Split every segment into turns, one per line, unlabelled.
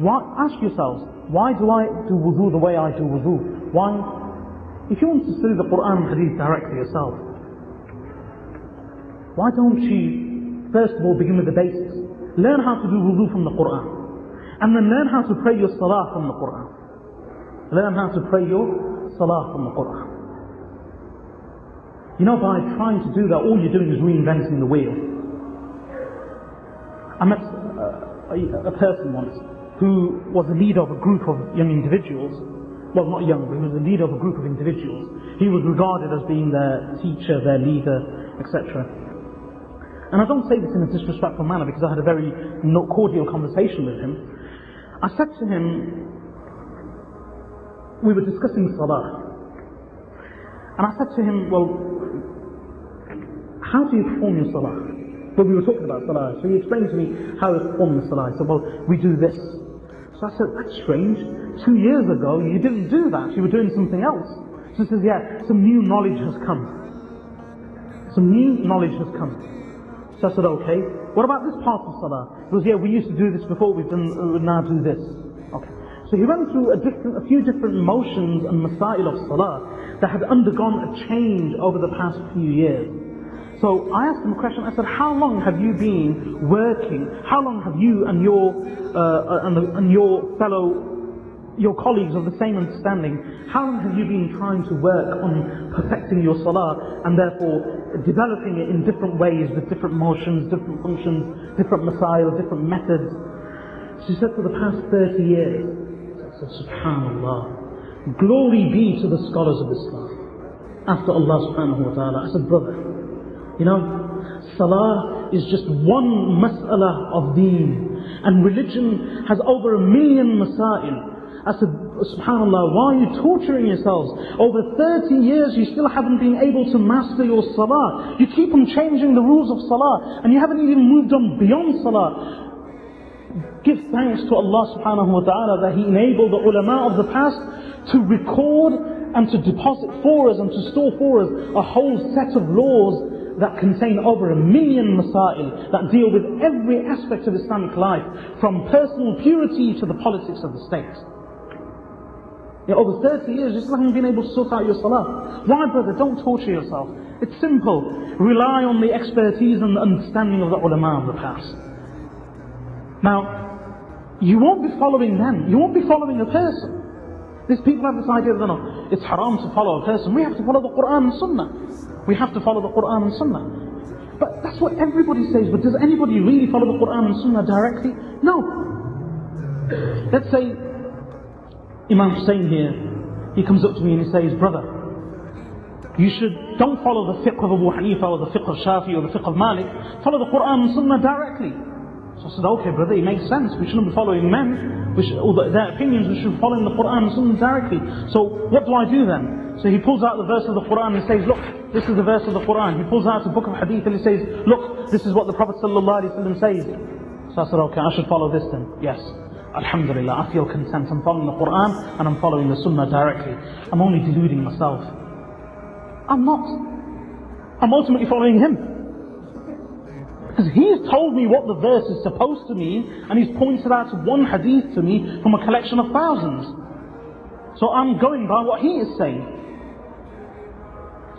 Ask yourselves, why do I do wudu the way I do wudu? Why? If you want to study the Quran and Hadith directly yourself, why don't you first of all begin with the basics? Learn how to do wudu from the Quran, and then learn how to pray your salah from the Quran. Learn how to pray your salah from the Quran. You know, by trying to do that, all you're doing is reinventing the wheel. I met a person once who was the leader of a group of young individuals. Well, not young, but he was the leader of a group of individuals. He was regarded as being their teacher, their leader, etc. And I don't say this in a disrespectful manner because I had a very cordial conversation with him. I said to him, we were discussing salah. And I said to him, well, how do you perform your salah? Well, we were talking about salah. So he explained to me how he performed the salah. He said, well, we do this. So I said, that's strange. 2 years ago, you didn't do that. You were doing something else. So he says, yeah, some new knowledge has come. Some new knowledge has come. So I said, okay, what about this part of salah? He goes, yeah, we used to do this before, we now do this. Okay. So he went through a few different motions and masail of salah that had undergone a change over the past few years. So I asked him a question. I said, how long have you been working? How long have you and your colleagues of the same understanding, how long have you been trying to work on perfecting your salah and therefore developing it in different ways with different motions, different functions, different masail, different methods? She said, for the past 30 years. I said, subhanallah. Glory be to the scholars of Islam after Allah subhanahu wa ta'ala. I said, brother, you know, salah is just one mas'ala of deen, and religion has over 1 million masail. I said, subhanallah, why are you torturing yourselves? Over 30 years you still haven't been able to master your salah. You keep on changing the rules of salah, and you haven't even moved on beyond salah. Give thanks to Allah subhanahu wa ta'ala that He enabled the ulama of the past to record and to deposit for us and to store for us a whole set of laws that contain over 1 million masail that deal with every aspect of Islamic life, from personal purity to the politics of the state. Yeah, over 30 years you still haven't been able to sort out your salah. Why, brother? Don't torture yourself. It's simple. Rely on the expertise and the understanding of the ulama of the past. Now, you won't be following them. You won't be following a person. These people have this idea that no, it's haram to follow a person. We have to follow the Quran and Sunnah. We have to follow the Quran and Sunnah. But that's what everybody says. But does anybody really follow the Quran and Sunnah directly? No. Let's say Imam Hussein here, he comes up to me and he says, brother, don't follow the fiqh of Abu Hanifa or the fiqh of Shafi or the fiqh of Malik. Follow the Quran and Sunnah directly. So I said, okay brother, it makes sense. We shouldn't be following men, their opinions. We should be following the Quran and Sunnah directly. So what do I do then? So he pulls out the verse of the Quran and he says, look, this is the verse of the Quran. He pulls out a book of hadith and he says, look, this is what the Prophet ﷺ says. So I said, okay, I should follow this then. Yes. Alhamdulillah, I feel content. I'm following the Quran and I'm following the Sunnah directly. I'm only deluding myself. I'm not. I'm ultimately following him. Because he's told me what the verse is supposed to mean, and he's pointed out one hadith to me from a collection of thousands. So I'm going by what he is saying.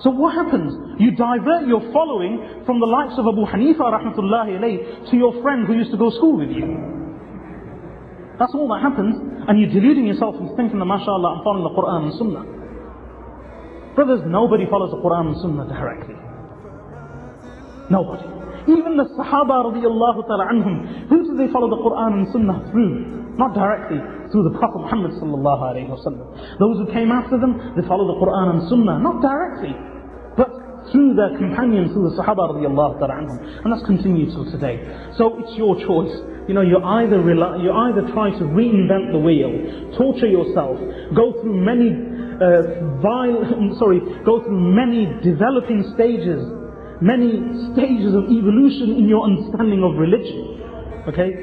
So what happens? You divert your following from the likes of Abu Hanifa rahmatullahi alayhi to your friend who used to go to school with you. That's all that happens, and you're deluding yourself into thinking that mashallah I'm following the Quran and Sunnah. Brothers, nobody follows the Quran and Sunnah directly. Nobody. Even the Sahaba radiallahu ta'ala anhum, who did they follow the Quran and Sunnah through? Not directly, through the Prophet Muhammad sallallahu alayhi wa sallam. Those who came after them, they followed the Quran and Sunnah, not directly, but through their companions, through the Sahaba radiallahu ta'ala anhum. And that's continued till today. So it's your choice. You know, you either try to reinvent the wheel, torture yourself, go through many developing stages, many stages of evolution in your understanding of religion, okay?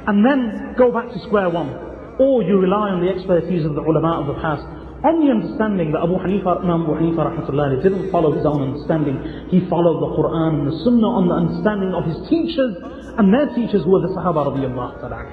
And then go back to square one. Or you rely on the expertise of the ulama of the past, on the understanding that Imam Abu Hanifa rahmatullahi didn't follow his own understanding. He followed the Quran and the Sunnah on the understanding of his teachers, and their teachers were the Sahaba radiyallahu ta'ala.